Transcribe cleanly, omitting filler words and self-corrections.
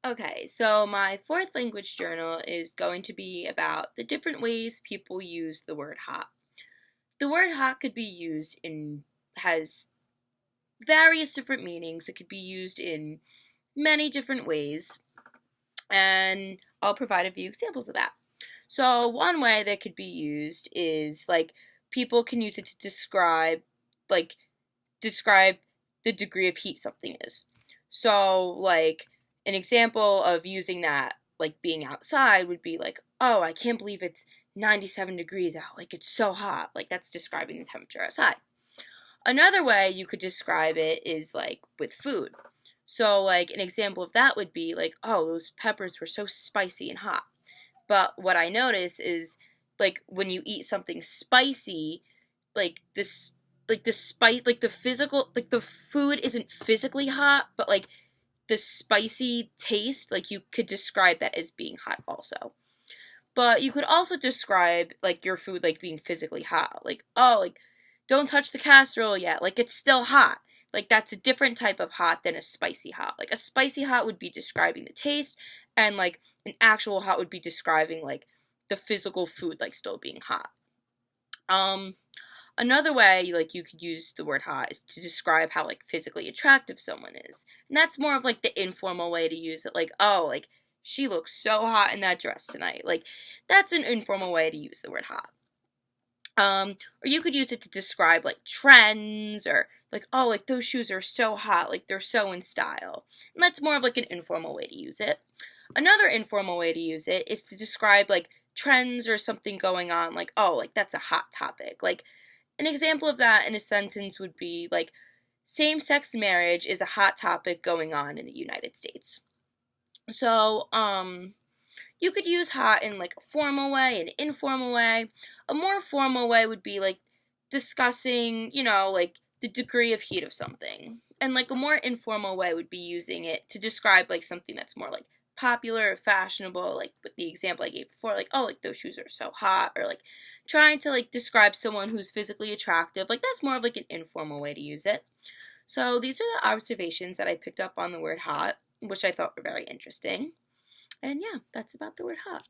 Okay, so my fourth language journal is going to be about the different ways people use the word hot. The word hot could be used has various different meanings. It could be used in many different ways, and I'll provide a few examples of that. So, one way that could be used is like people can use it to like, describe the degree of heat something is. So, like, an example of using that, like being outside, would be like, oh, I can't believe it's 97 degrees out. Like, it's so hot. Like, that's describing the temperature outside. Another way you could describe it is like with food. So, like, an example of that would be like, oh, those peppers were so spicy and hot. But what I notice is, like, when you eat something spicy, like this like the spice like the physical like the food isn't physically hot, but like the spicy taste, like you could describe that as being hot also. But you could also describe like your food like being physically hot. Like, oh, like don't touch the casserole yet. Like it's still hot. Like that's a different type of hot than a spicy hot. Like a spicy hot would be describing the taste, and like an actual hot would be describing like the physical food like still being hot. Um Another way like you could use the word hot is to describe how like physically attractive someone is. And that's more of like the informal way to use it. Like, oh, like she looks so hot in that dress tonight. Like that's an informal way to use the word hot. Or you could use it to describe like trends, or like, oh, like those shoes are so hot, like they're so in style. And that's more of like an informal way to use it. Another informal way to use it is to describe like trends or something going on, like, oh, like that's a hot topic. Like an example of that in a sentence would be like, same sex marriage is a hot topic going on in the United States. So, you could use hot in like a formal way, an informal way. A more formal way would be like discussing, like the degree of heat of something. And like a more informal way would be using it to describe like something that's more like popular or fashionable, like with the example I gave before, like, oh, like those shoes are so hot, or like trying to like describe someone who's physically attractive. Like that's more of like an informal way to use it. So these are the observations that I picked up on the word hot, which I thought were very interesting. And yeah, that's about the word hot.